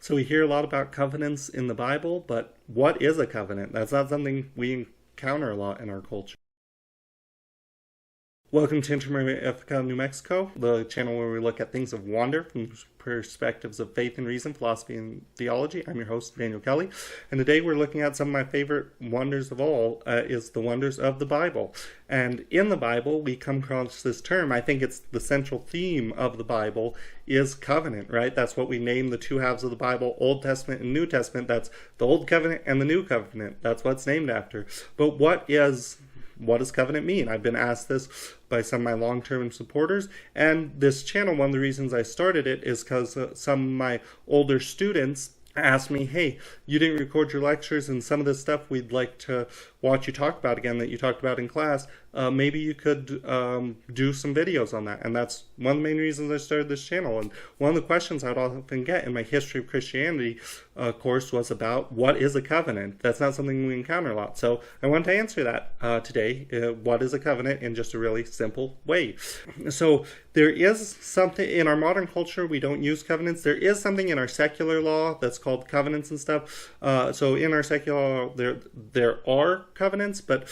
So we hear a lot about covenants in the Bible, but what is a covenant? That's not something we encounter a lot in our culture. Welcome to Intermediate Ethica, New Mexico, the channel where we look at things of wonder from perspectives of faith and reason, philosophy and theology. I'm your host, Daniel Kelly, and today we're looking at some of my favorite wonders of all, is the wonders of the Bible. And in the Bible, we come across this term. I think it's the central theme of the Bible is covenant, right? That's what we name the two halves of the Bible, Old Testament and New Testament. That's the Old Covenant and the New Covenant. That's what it's named after. But what does covenant mean? I've been asked this by some of my long-term supporters, and this channel, one of the reasons I started it is because some of my older students asked me, hey, you didn't record your lectures and some of this stuff we'd like to watch you talk about again that you talked about in class. Maybe you could do some videos on that. And that's one of the main reasons I started this channel. And one of the questions I'd often get in my History of Christianity course was about what is a covenant? That's not something we encounter a lot. So I want to answer that today. What is a covenant in just a really simple way? So there is something in our modern culture, we don't use covenants. There is something in our secular law that's called covenants and stuff. So in our secular law, there are covenants, but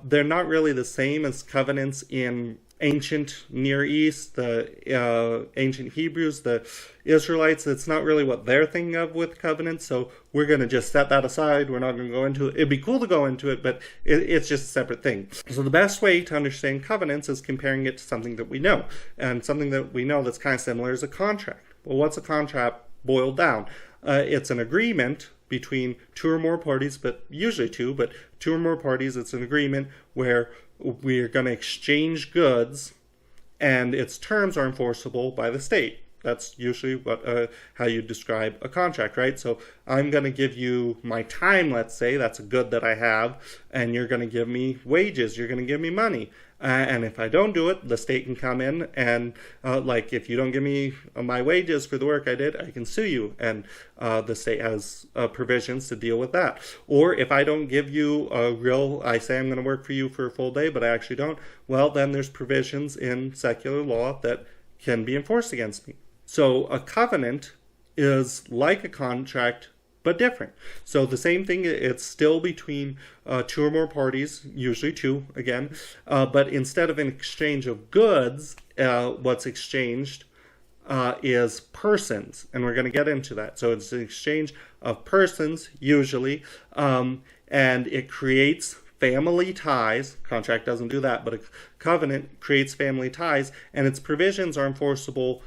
they're not really the same as covenants in ancient Near East, the ancient Hebrews, the Israelites. It's not really what they're thinking of with covenants, so we're going to just set that aside. We're not going to go into it. It'd be cool to go into it, but it's just a separate thing. So the best way to understand covenants is comparing it to something that we know, and something that we know that's kind of similar is a contract. Well, what's a contract boiled down? It's an agreement between two or more parties, but usually two or more parties. It's an agreement where we're going to exchange goods and its terms are enforceable by the state. That's usually what how you describe a contract, right? So I'm going to give you my time, let's say, that's a good that I have, and you're going to give me wages, you're going to give me money. And if I don't do it, the state can come in and, like, if you don't give me my wages for the work I did, I can sue you. And the state has provisions to deal with that. Or if I don't give you I say I'm going to work for you for a full day, but I actually don't, well, then there's provisions in secular law that can be enforced against me. So a covenant is like a contract, but different. So the same thing, it's still between two or more parties, usually two again, but instead of an exchange of goods, what's exchanged is persons, and we're going to get into that. So it's an exchange of persons, usually, and it creates family ties. Contract doesn't do that, but a covenant creates family ties, and its provisions are enforceable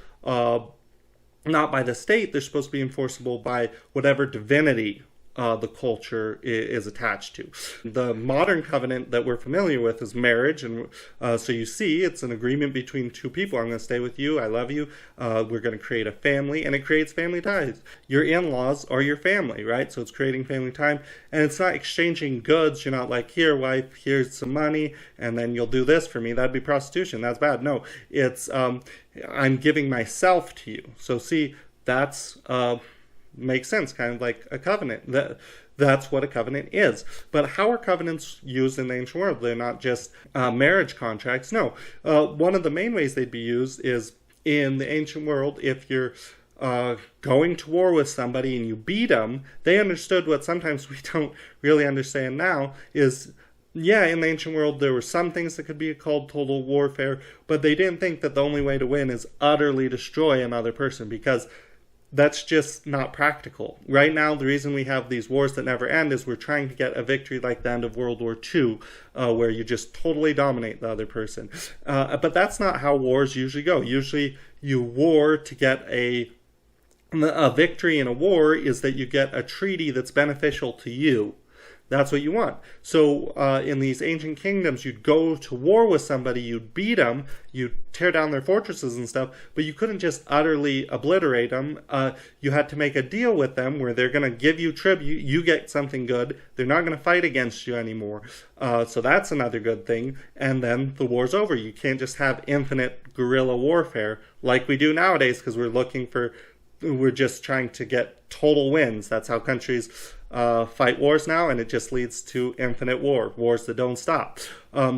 not by the state. They're supposed to be enforceable by whatever divinity the culture is attached to. The modern covenant that we're familiar with is marriage, and so you see it's an agreement between two people. I'm going to stay with you, I love you, we're going to create a family, and it creates family ties. Your in-laws are your family, right? So it's creating family time, and it's not exchanging goods. You're not like, here wife, here's some money, and then you'll do this for me. That'd be prostitution. That's bad. No, it's I'm giving myself to you. So see, that's makes sense, kind of like a covenant. That's what a covenant is. But how are covenants used in the ancient world? They're not just marriage contracts. No. One of the main ways they'd be used is in the ancient world, if you're going to war with somebody and you beat them, they understood what sometimes we don't really understand now is, yeah, in the ancient world, there were some things that could be called total warfare, but they didn't think that the only way to win is utterly destroy another person, because that's just not practical. Right now, the reason we have these wars that never end is we're trying to get a victory like the end of World War II, where you just totally dominate the other person. But that's not how wars usually go. Usually, you war to get a victory in a war is that you get a treaty that's beneficial to you. That's what you want. So in these ancient kingdoms, you'd go to war with somebody, you'd beat them, you'd tear down their fortresses and stuff, but you couldn't just utterly obliterate them. You had to make a deal with them where they're going to give you tribute, you get something good, they're not going to fight against you anymore. So that's another good thing, and then the war's over. You can't just have infinite guerrilla warfare like we do nowadays, because we're just trying to get total wins. That's how countries fight wars now, and it just leads to infinite wars that don't stop.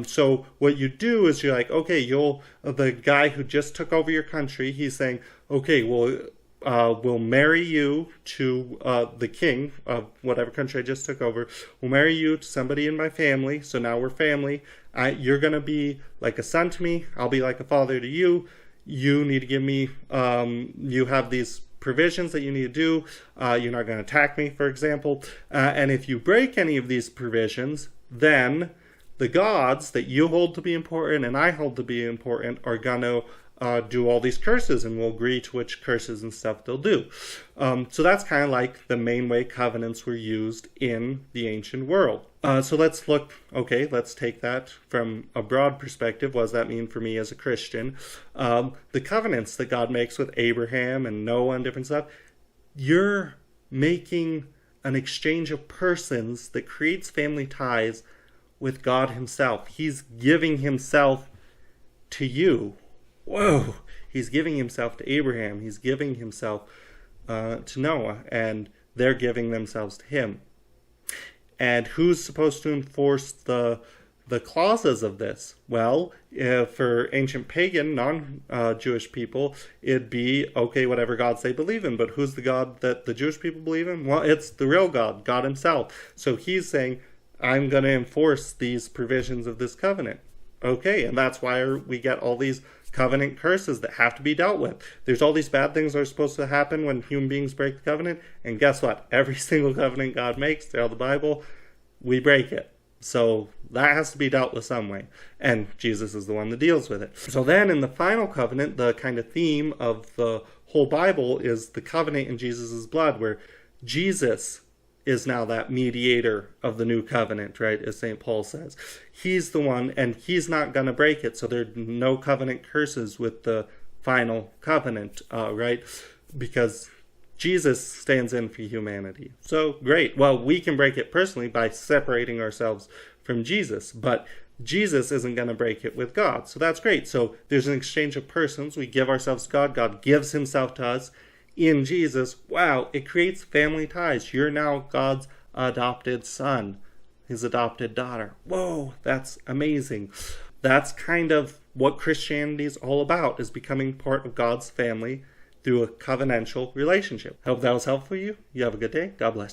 So what you do is you're like, okay, the guy who just took over your country, he's saying, okay, well, will marry you to the king of whatever country I just took over, will marry you to somebody in my family, so now we're family. You're going to be like a son to me, I'll be like a father to you. You need to give me, you have these provisions that you need to do. You're not going to attack me, for example. And if you break any of these provisions, then the gods that you hold to be important and I hold to be important are going to do all these curses, and we'll agree to which curses and stuff they'll do. So that's kind of like the main way covenants were used in the ancient world. So let's look, okay, let's take that from a broad perspective. What does that mean for me as a Christian? The covenants that God makes with Abraham and Noah and different stuff, you're making an exchange of persons that creates family ties with God himself. He's giving himself to you. Whoa! He's giving himself to Abraham. He's giving himself to Noah, and they're giving themselves to him. And who's supposed to enforce the clauses of this? Well, for ancient pagan, non-Jewish people, it'd be, okay, whatever gods they believe in. But who's the God that the Jewish people believe in? Well, it's the real God, God himself. So he's saying, I'm going to enforce these provisions of this covenant. Okay, and that's why we get all these covenant curses that have to be dealt with. There's all these bad things that are supposed to happen when human beings break the covenant, and guess what? Every single covenant God makes throughout the Bible, we break it. So that has to be dealt with some way, and Jesus is the one that deals with it. So then in the final covenant, the kind of theme of the whole Bible is the covenant in Jesus' blood, where Jesus is now that mediator of the new covenant, right, as St. Paul says. He's the one, and he's not going to break it, so there are no covenant curses with the final covenant, right, because Jesus stands in for humanity. So, great. Well, we can break it personally by separating ourselves from Jesus, but Jesus isn't going to break it with God, so that's great. So there's an exchange of persons. We give ourselves to God. God gives himself to us in Jesus. Wow, it creates family ties. You're now God's adopted son, his adopted daughter. Whoa, that's amazing. That's kind of what Christianity is all about, is becoming part of God's family through a covenantal relationship. Hope that was helpful for you. You have a good day. God bless.